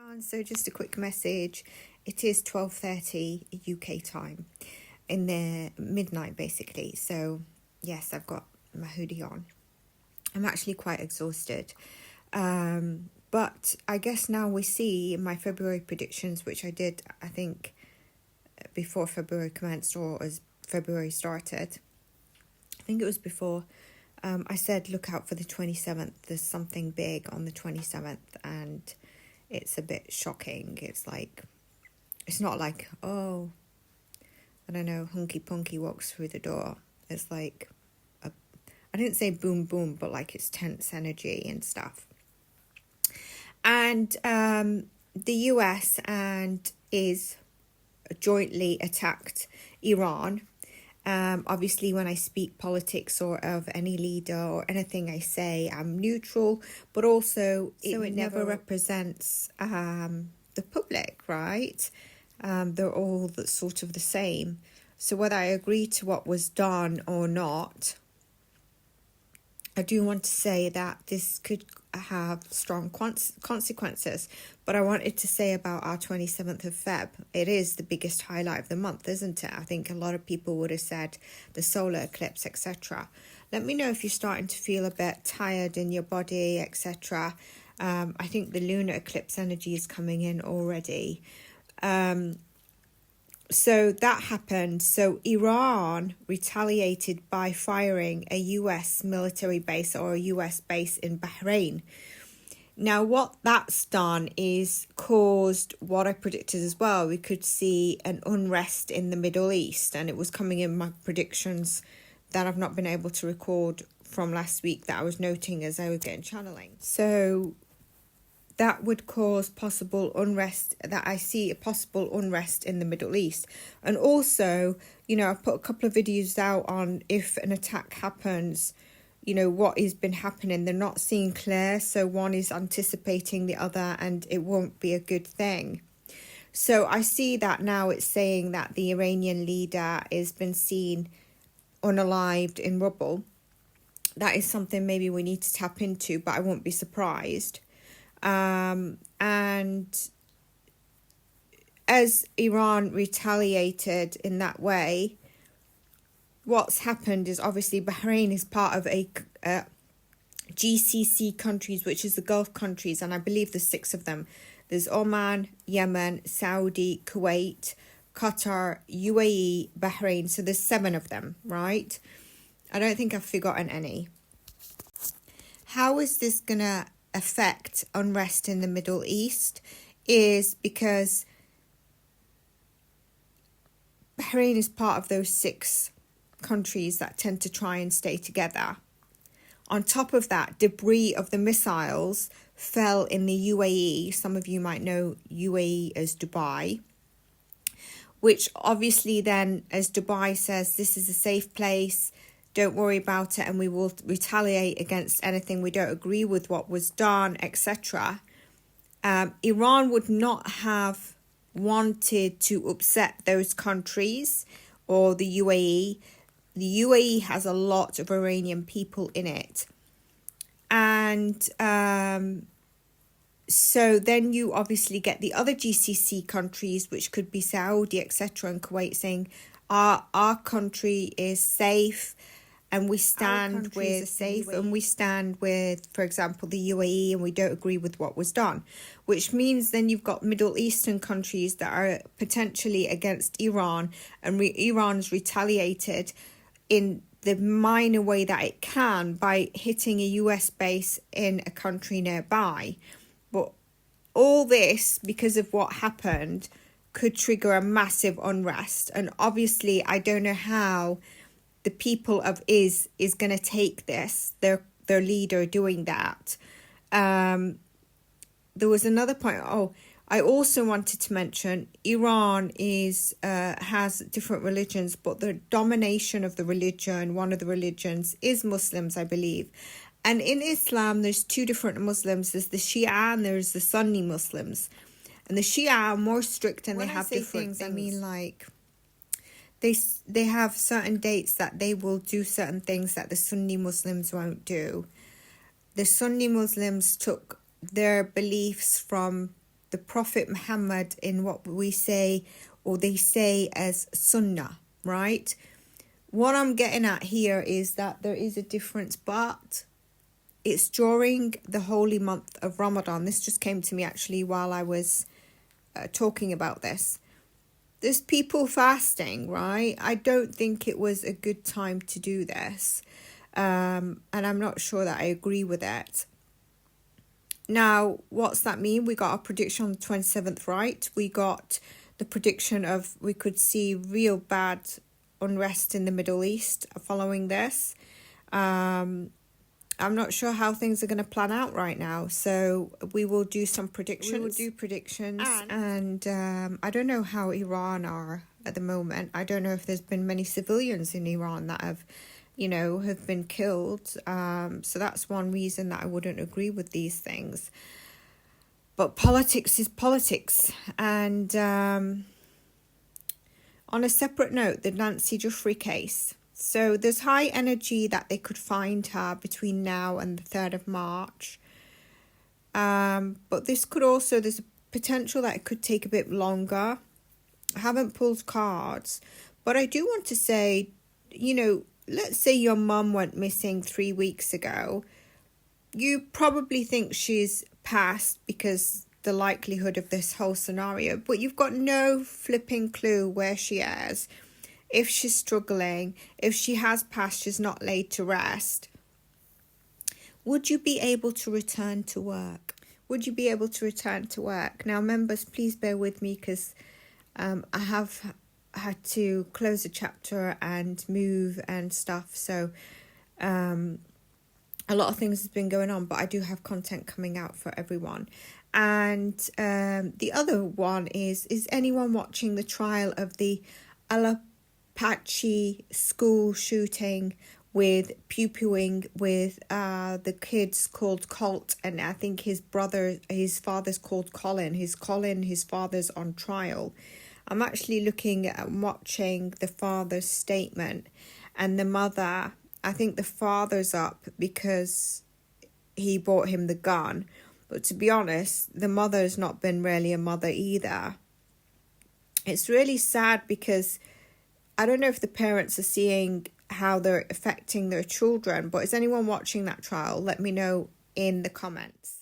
everyone, so just a quick message. It is 12:30 UK time in the midnight basically. So yes, I've got my hoodie on. I'm actually quite exhausted. But I guess now we see my February predictions, which I did, I think, before February commenced or as February started. I think it was before. I said look out for the 27th. There's something big on the 27th and it's a bit shocking. It's not like, oh, I don't know, Hunky Punky walks through the door. It's like, I didn't say boom boom, but like it's tense energy and stuff. And the US is jointly attacked Iran. Obviously, when I speak politics or of any leader or anything I say, I'm neutral, but also it never represents the public, right? They're all sort of the same. So whether I agree to what was done or not, I do want to say that this could have strong consequences. But I wanted to say about our 27th of Feb. It is the biggest highlight of the month, isn't it? I think a lot of people would have said the solar eclipse, etc. Let me know if you're starting to feel a bit tired in your body, etc. I think the lunar eclipse energy is coming in already. So that happened. So Iran retaliated by firing a US military base or a US base in Bahrain. Now, what that's done is caused what I predicted as well. We could see an unrest in the Middle East, and it was coming in my predictions that I've not been able to record from last week that I was noting as I was getting channeling. So that would cause possible unrest, that I see a possible unrest in the Middle East. And also, I've put a couple of videos out on if an attack happens, what has been happening. They're not seeing clear, so one is anticipating the other and it won't be a good thing. So I see that now it's saying that the Iranian leader has been seen unalived in rubble. That is something maybe we need to tap into, but I won't be surprised. And as Iran retaliated in that way, what's happened is obviously Bahrain is part of a GCC countries, which is the Gulf countries, and I believe there's 6 of them. There's Oman, Yemen, Saudi, Kuwait, Qatar, UAE, Bahrain. So there's 7 of them, right? I don't think I've forgotten any. How is this gonna affect unrest in the Middle East? Is because Bahrain is part of those 6 countries that tend to try and stay together. On top of that, debris of the missiles fell in the UAE. Some of you might know UAE as Dubai, which obviously then, as Dubai says, this is a safe place, don't worry about it, and we will retaliate against anything we don't agree with what was done, etc. Iran would not have wanted to upset those countries or the UAE. The UAE has a lot of Iranian people in it. And so then you obviously get the other GCC countries, which could be Saudi, etc., and Kuwait, saying our country is safe. And we stand with, for example, the UAE, and we don't agree with what was done, which means then you've got Middle Eastern countries that are potentially against Iran, and Iran's retaliated in the minor way that it can by hitting a US base in a country nearby. But all this, because of what happened, could trigger a massive unrest. And obviously, I don't know how the people of is going to take this, their leader doing that. There was another point. I also wanted to mention Iran has different religions, but the domination of the religion, one of the religions, is Muslims, I believe. And in Islam, there's 2 different Muslims. There's the Shia and there's the Sunni Muslims. And the Shia are more strict and they have different things. I mean, like, they have certain dates that they will do certain things that the Sunni Muslims won't do. The Sunni Muslims took their beliefs from the Prophet Muhammad in what we say, or they say as Sunnah, right? What I'm getting at here is that there is a difference, but it's during the holy month of Ramadan. This just came to me actually while I was talking about this. There's people fasting, right? I don't think it was a good time to do this. And I'm not sure that I agree with it. Now, what's that mean? We got our prediction on the 27th, right? We got the prediction of we could see real bad unrest in the Middle East following this. I'm not sure how things are going to plan out right now. So we will do some predictions. We will do predictions. And I don't know how Iran are at the moment. I don't know if there's been many civilians in Iran that have been killed. So that's one reason that I wouldn't agree with these things. But politics is politics. And on a separate note, the Nancy Jeffrey case. So there's high energy that they could find her between now and the 3rd of March. But this could also, there's a potential that it could take a bit longer. I haven't pulled cards. But I do want to say, let's say your mum went missing 3 weeks ago. You probably think she's passed because the likelihood of this whole scenario. But you've got no flipping clue where she is. If she's struggling, if she has passed, she's not laid to rest. Would you be able to return to work? Would you be able to return to work? Now, members, please bear with me because I have had to close a chapter and move and stuff. So a lot of things has been going on, but I do have content coming out for everyone. And the other one is anyone watching the trial of the Apache school shooting with pew-pewing with the kids called Colt, and I think his father's called Colin. His father's on trial. I'm actually looking at watching the father's statement, and the mother, I think the father's up because he bought him the gun. But to be honest, the mother's not been really a mother either. It's really sad because I don't know if the parents are seeing how they're affecting their children, but is anyone watching that trial? Let me know in the comments.